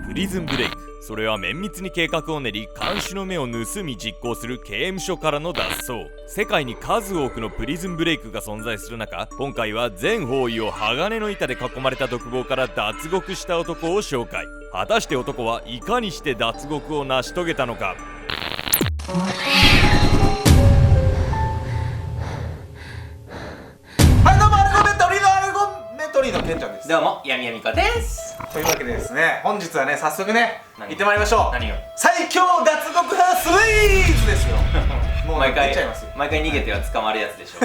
プリズンブレイク。それは綿密に計画を練り看守の目を盗み実行する刑務所からの脱走。世界に数多くのプリズンブレイクが存在する中、今回は全方位を鋼の板で囲まれた独房から脱獄した男を紹介。果たして男はいかにして脱獄を成し遂げたのか。はいどうも、アルゴメントリーのケンちゃんです。どうも、やみやみこです。というわけでですね、本日はね、早速ね、行ってまいりましょう。何を最強脱獄派スイーツですよ。もう毎回出ちゃいますよ。毎回逃げては捕まるやつでしょ。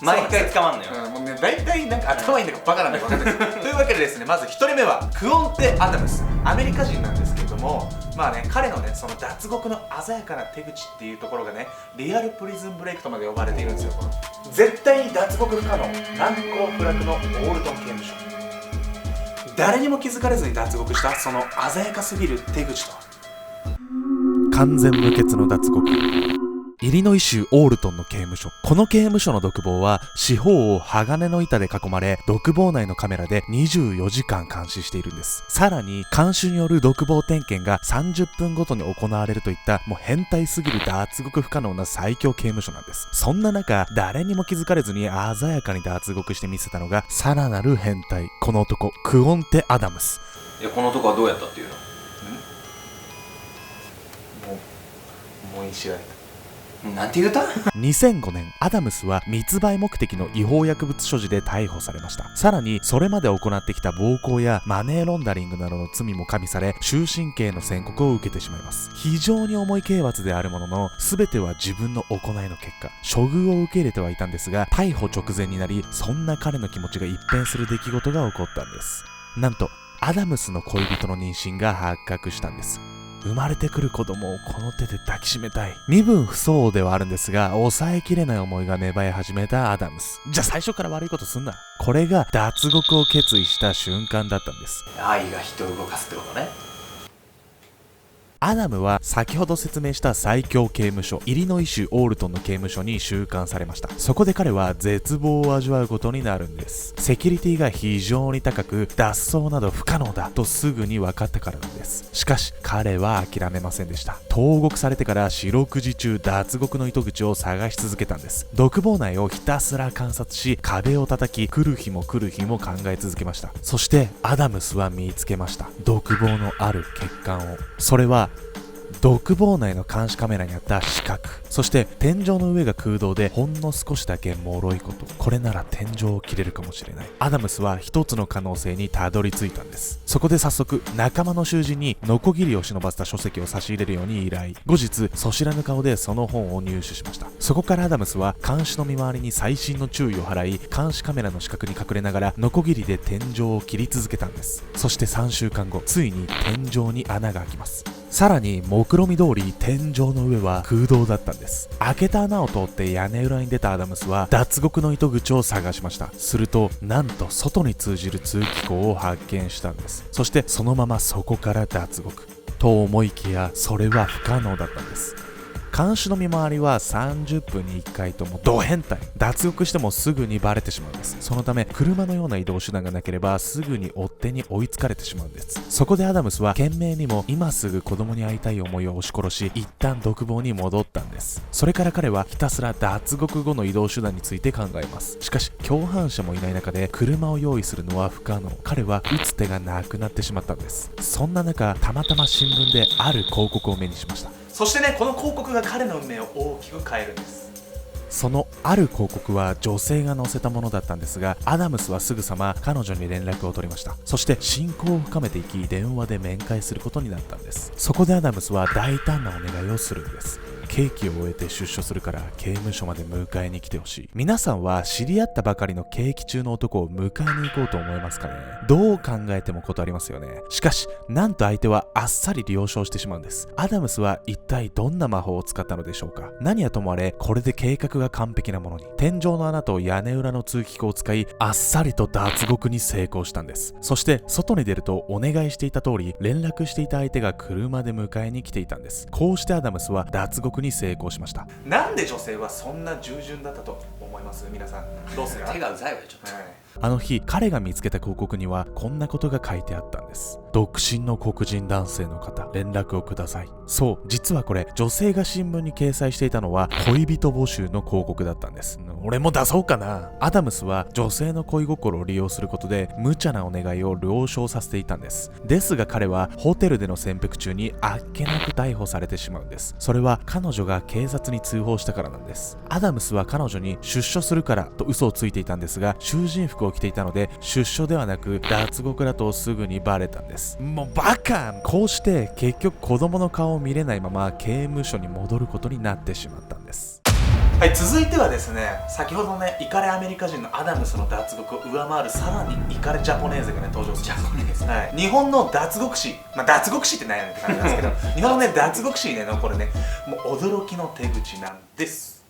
毎回捕まんのよ。もうね、大体なんか頭いいんだかバカなんだか分かんないですというわけでですね、まず1人目はクオンテ・アダムス。アメリカ人なんですけれども、まあね、彼のね、その脱獄の鮮やかな手口っていうところがね、リアルプリズンブレイクとまで呼ばれているんですよ。絶対に脱獄不可能、難攻不落のオールトン刑務所。誰にも気づかれずに脱獄したその鮮やかすぎる手口とは。完全無欠の脱獄。イリノイ州オールトンの刑務所。この刑務所の独房は四方を鋼の板で囲まれ、独房内のカメラで24時間監視しているんです。さらに看守による独房点検が30分ごとに行われるといった、もう変態すぎる脱獄不可能な最強刑務所なんです。そんな中、誰にも気づかれずに鮮やかに脱獄してみせたのがさらなる変態、この男クオンテ・アダムス。いや、この男はどうやったっていうの？もういいしがれた。なんて言うた2005年、アダムスは密売目的の違法薬物所持で逮捕されました。さらに、それまで行ってきた暴行やマネーロンダリングなどの罪も加味され、終身刑の宣告を受けてしまいます。非常に重い刑罰であるものの、全ては自分の行いの結果、処遇を受け入れてはいたんですが、逮捕直前になり、そんな彼の気持ちが一変する出来事が起こったんです。なんと、アダムスの恋人の妊娠が発覚したんです。生まれてくる子供をこの手で抱きしめたい。身分不相応ではあるんですが、抑えきれない思いが芽生え始めたアダムス。じゃあ最初から悪いことすんな。これが脱獄を決意した瞬間だったんです。愛が人を動かすってことね。アダムは先ほど説明した最強刑務所、イリノイ州オールトンの刑務所に収監されました。そこで彼は絶望を味わうことになるんです。セキュリティが非常に高く、脱走など不可能だとすぐに分かったからなんです。しかし彼は諦めませんでした。投獄されてから四六時中脱獄の糸口を探し続けたんです。独房内をひたすら観察し、壁を叩き、来る日も来る日も考え続けました。そしてアダムスは見つけました。独房のある欠陥を。それは独房内の監視カメラにあった死角、そして天井の上が空洞でほんの少しだけ脆いこと。これなら天井を切れるかもしれない。アダムスは一つの可能性にたどり着いたんです。そこで早速仲間の囚人にノコギリを忍ばせた書籍を差し入れるように依頼。後日そしらぬ顔でその本を入手しました。そこからアダムスは監視の見回りに細心の注意を払い、監視カメラの死角に隠れながらノコギリで天井を切り続けたんです。そして3週間後、ついに天井に穴が開きます。さらに目論見通り天井の上は空洞だったんです。開けた穴を通って屋根裏に出たアダムスは脱獄の糸口を探しました。するとなんと外に通じる通気口を発見したんです。そしてそのままそこから脱獄と思いきや、それは不可能だったんです。監視の見回りは30分に1回ともド変態。脱獄してもすぐにバレてしまうんです。そのため車のような移動手段がなければすぐに追っ手に追いつかれてしまうんです。そこでアダムスは懸命にも今すぐ子供に会いたい思いを押し殺し、一旦独房に戻ったんです。それから彼はひたすら脱獄後の移動手段について考えます。しかし共犯者もいない中で車を用意するのは不可能。彼は打つ手がなくなってしまったんです。そんな中、たまたま新聞である広告を目にしました。そしてね、この広告が彼の運命を大きく変えるんです。そのある広告は女性が載せたものだったんですが、アダムスはすぐさま彼女に連絡を取りました。そして親交を深めていき、電話で面会することになったんです。そこでアダムスは大胆なお願いをするんです。刑期を終えて出所するから刑務所まで迎えに来てほしい。皆さんは知り合ったばかりの刑期中の男を迎えに行こうと思いますかね。どう考えても断りますよね。しかしなんと相手はあっさり了承してしまうんです。アダムスは一体どんな魔法を使ったのでしょうか。何はともあれ、これで計画が完璧なものに。天井の穴と屋根裏の通気口を使い、あっさりと脱獄に成功したんです。そして外に出るとお願いしていた通り、連絡していた相手が車で迎えに来ていたんです。こうしてアダムスは脱獄に成功しました。なんで女性はそんな従順だったと思思います？皆さんどうする？手がうざいわよちょっと。あの日、彼が見つけた広告にはこんなことが書いてあったんです。独身の黒人男性の方、連絡をください。そう、実はこれ、女性が新聞に掲載していたのは恋人募集の広告だったんです。俺も出そうかな。アダムスは女性の恋心を利用することで無茶なお願いを了承させていたんです。ですが彼はホテルでの潜伏中にあっけなく逮捕されてしまうんです。それは彼女が警察に通報したからなんです。アダムスは彼女に出所するからと嘘をついていたんですが、囚人服を着ていたので出所ではなく脱獄だとすぐにバレたんです。もうバカ！こうして結局子供の顔を見れないまま刑務所に戻ることになってしまったんです。はい、続いてはですね、先ほどね、イカレアメリカ人のアダムスの脱獄を上回るさらにイカレジャポネーゼがね、登場する。ジャポネーゼ、はい、日本の脱獄史、脱獄史って何やねんって感じなんですけど日本のね、脱獄史にね、これね、もう驚きの手口なんです。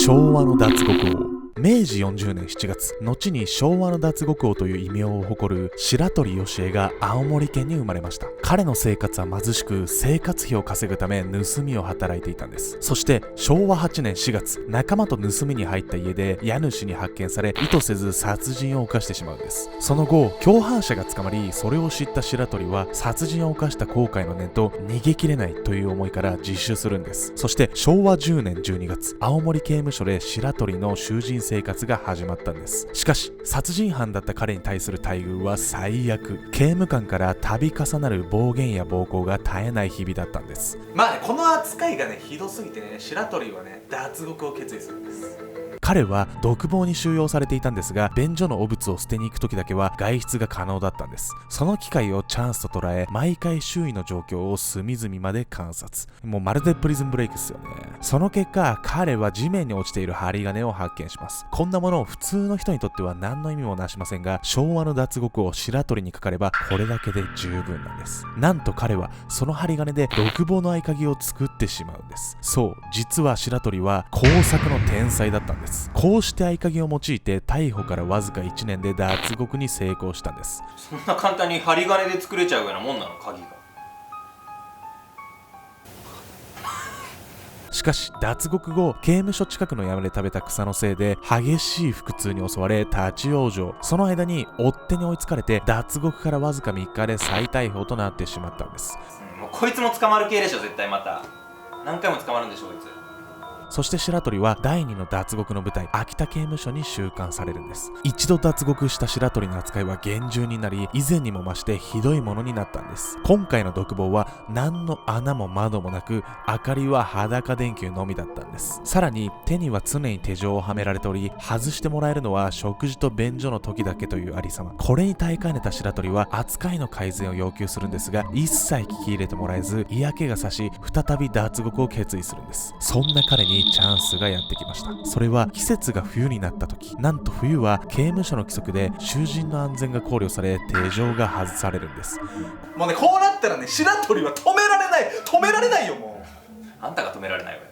昭和の脱獄王。明治40年7月、後に昭和の脱獄王という異名を誇る白鳥義恵が青森県に生まれました。彼の生活は貧しく、生活費を稼ぐため盗みを働いていたんです。そして昭和8年4月、仲間と盗みに入った家で家主に発見され、意図せず殺人を犯してしまうんです。その後、共犯者が捕まり、それを知った白鳥は殺人を犯した後悔の念と逃げ切れないという思いから自首するんです。そして昭和10年12月、青森刑務所で白鳥の囚人生活が始まったんです。しかし殺人犯だった彼に対する待遇は最悪。刑務官から度重なる暴言や暴行が絶えない日々だったんです。この扱いがね、ひどすぎてね、白鳥はね、脱獄を決意するんです。彼は独房に収容されていたんですが、便所の汚物を捨てに行く時だけは外出が可能だったんです。その機会をチャンスと捉え、毎回周囲の状況を隅々まで観察。もうまるでプリズンブレイクですよね。その結果、彼は地面に落ちている針金を発見します。こんなものを普通の人にとっては何の意味もなしませんが、昭和の脱獄を白鳥にかかればこれだけで十分なんです。なんと彼はその針金で独房の合鍵を作ってしまうんです。そう、実は白鳥は工作の天才だったんです。こうして合鍵を用いて逮捕からわずか1年で脱獄に成功したんです。そんな簡単に針金で作れちゃうようなもんなの、鍵が。しかし脱獄後、刑務所近くの山で食べた草のせいで激しい腹痛に襲われ立ち往生。その間に追っ手に追いつかれて脱獄からわずか3日で再逮捕となってしまったんです。もうこいつも捕まる系でしょ絶対。また何回も捕まるんでしょこいつ。そして白鳥は第2の脱獄の舞台、秋田刑務所に収監されるんです。一度脱獄した白鳥の扱いは厳重になり、以前にも増してひどいものになったんです。今回の独房は何の穴も窓もなく、明かりは裸電球のみだったんです。さらに手には常に手錠をはめられており、外してもらえるのは食事と便所の時だけというありさま。これに耐えかねた白鳥は扱いの改善を要求するんですが、一切聞き入れてもらえず、嫌気がさし再び脱獄を決意するんです。そんな彼にチャンスがやってきました。それは季節が冬になった時。なんと冬は刑務所の規則で囚人の安全が考慮され、手錠が外されるんです。もうね、こうなったらね、白鳥は止められないよ。もうあんたが止められないわよ。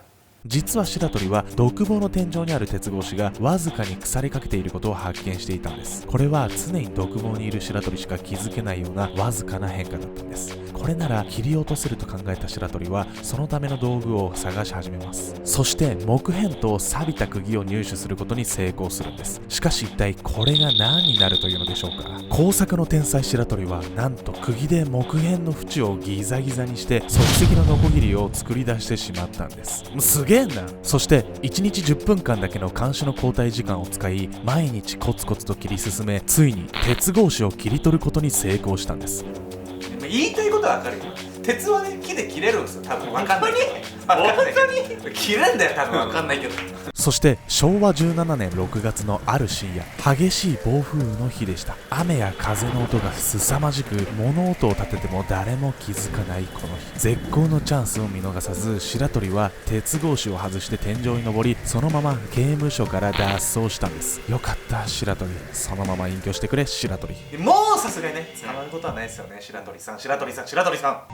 実は白鳥は独房の天井にある鉄格子がわずかに腐りかけていることを発見していたんです。これは常に独房にいる白鳥しか気づけないようなわずかな変化だったんです。これなら切り落とせると考えた白鳥はそのための道具を探し始めます。そして木片と錆びた釘を入手することに成功するんです。しかし一体これが何になるというのでしょうか。工作の天才白鳥はなんと釘で木片の縁をギザギザにして即席のノコギリを作り出してしまったんです。すげえな。そして1日10分間だけの監視の交代時間を使い、毎日コツコツと切り進め、ついに鉄格子を切り取ることに成功したんです。言いたいことは分かるよ。鉄はね、木で切れるんですよ。多分分かんないけど。本当に切れんだよ、多分分かんないけど。そして昭和17年6月のある深夜、激しい暴風雨の日でした。雨や風の音が凄まじく、物音を立てても誰も気づかないこの日、絶好のチャンスを見逃さず、白鳥は鉄格子を外して天井に登り、そのまま刑務所から脱走したんです。よかった白鳥、そのまま隠居してくれ白鳥。もうさすがにね、捕まることはないですよね。白鳥さん。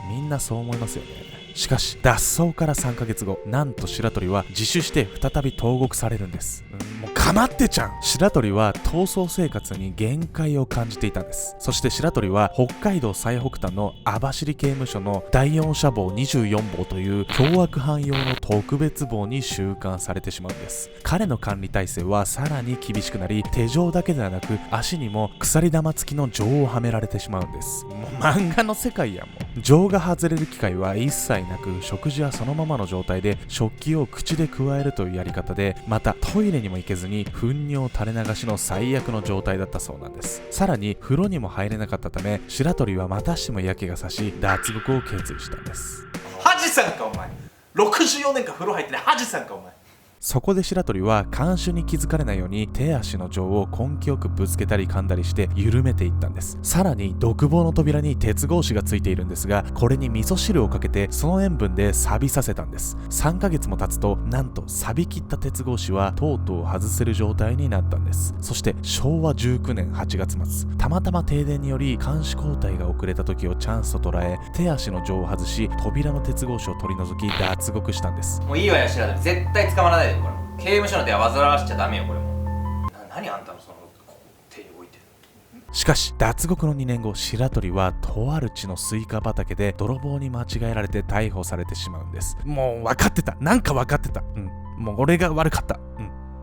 みんなそう思いますよね。しかし脱走から3ヶ月後、なんと白鳥は自首して再び投獄されるんです。もうかまってちゃん。白鳥は逃走生活に限界を感じていたんです。そして白鳥は北海道最北端の網走刑務所の第4舎房24房という凶悪犯用の特別房に収監されてしまうんです。彼の管理体制はさらに厳しくなり、手錠だけではなく足にも鎖玉付きの錠をはめられてしまうんです。もう漫画の世界や。もう錠が外れる機会は一切なく、食事はそのままの状態で食器を口で加えるというやり方で、またトイレにも行けずに糞尿垂れ流しの最悪の状態だったそうなんです。さらに風呂にも入れなかったため、白鳥はまたしても嫌気がさし脱獄を決意したんです。ハジさんかお前、64年間風呂入ってないハジさんかお前。そこで白鳥は看守に気づかれないように手足の錠を根気よくぶつけたり噛んだりして緩めていったんです。さらに独房の扉に鉄格子がついているんですが、これに味噌汁をかけてその塩分で錆びさせたんです。3ヶ月も経つと、なんと錆び切った鉄格子はとうとう外せる状態になったんです。そして昭和19年8月末、たまたま停電により監視交代が遅れた時をチャンスと捉え、手足の錠を外し扉の鉄格子を取り除き脱獄したんです。もういいわよ白鳥、絶対捕まらないで。これ刑務所の手は煩わしちゃダメよ。これも何あんたのその手に置いてる。しかし脱獄の2年後、白鳥はとある地のスイカ畑で泥棒に間違えられて逮捕されてしまうんです。もう分かってた、なんか分かってた。もう俺が悪かった。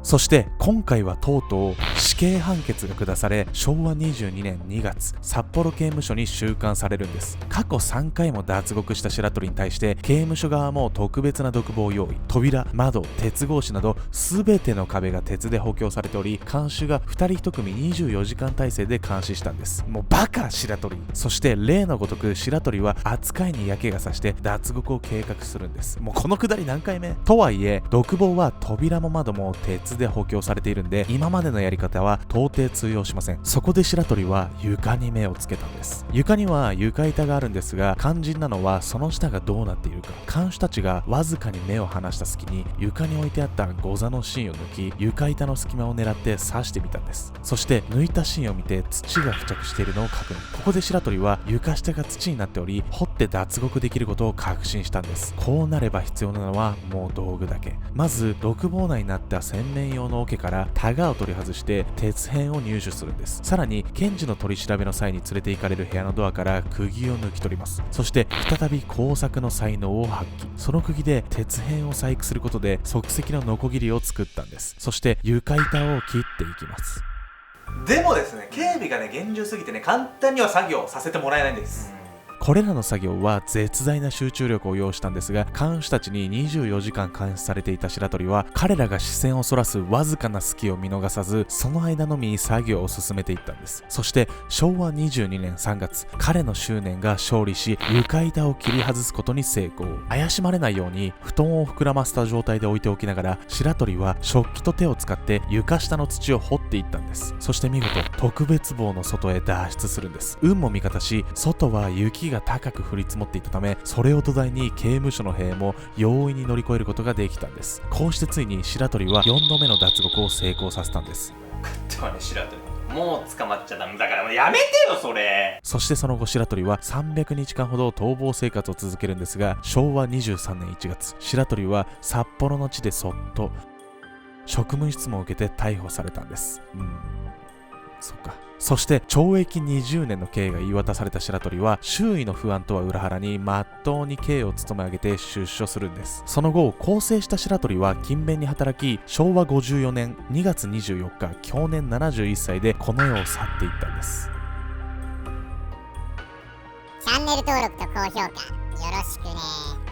そして今回はとうとう死刑判決が下され、昭和22年2月札幌刑務所に収監されるんです。過去3回も脱獄した白鳥に対して刑務所側も特別な独房を用意。扉、窓、鉄格子など全ての壁が鉄で補強されており、看守が2人1組24時間体制で監視したんです。もうバカ白鳥。そして例のごとく白鳥は扱いに嫌気がさして脱獄を計画するんです。もうこのくだり何回目とはいえ、独房は扉も窓も鉄で補強されているんで、今までのやり方は到底通用しません。そこで白鳥は床に目をつけたんです。床には床板があるんですが、肝心なのはその下がどうなっているか。看守たちがわずかに目を離した隙に床に置いてあったゴザの芯を抜き、床板の隙間を狙って刺してみたんです。そして抜いた芯を見て土が付着しているのを確認。ここで白鳥は床下が土になっており、掘って脱獄できることを確信したんです。こうなれば必要なのはもう道具だけ。まず独房内になった洗面用の桶からタガを取り外して鉄片を入手するんです。さらに検事の取り調べの際に連れて行かれる部屋のドアから釘を抜き取ります。そして再び工作の才能を発揮。その釘で鉄片を細工することで即席のノコギリを作ったんです。そして床板を切っていきます。でもですね、警備がね厳重すぎてね、簡単には作業させてもらえないんです。これらの作業は絶大な集中力を要したんですが、看守たちに24時間監視されていた白鳥は、彼らが視線をそらすわずかな隙を見逃さず、その間のみ作業を進めていったんです。そして昭和22年3月、彼の執念が勝利し、床板を切り外すことに成功。怪しまれないように布団を膨らませた状態で置いておきながら、白鳥は食器と手を使って床下の土を掘っていったんです。そして見事特別房の外へ脱出するんです。運も味方し、外は雪が高く降り積もっていたため、それを土台に刑務所の塀も容易に乗り越えることができたんです。こうしてついに白鳥は4度目の脱獄を成功させたんです。ではね白鳥、もう捕まっちゃダメだからもうやめてよそれ。そしてその後白鳥は300日間ほど逃亡生活を続けるんですが、昭和23年1月、白鳥は札幌の地でそっと職務質問を受けて逮捕されたんです。そっか。そして懲役20年の刑が言い渡された白鳥は、周囲の不安とは裏腹に真っ当に刑を務め上げて出所するんです。その後更生した白鳥は勤勉に働き、昭和54年2月24日享年71歳でこの世を去っていったんです。チャンネル登録と高評価よろしくね。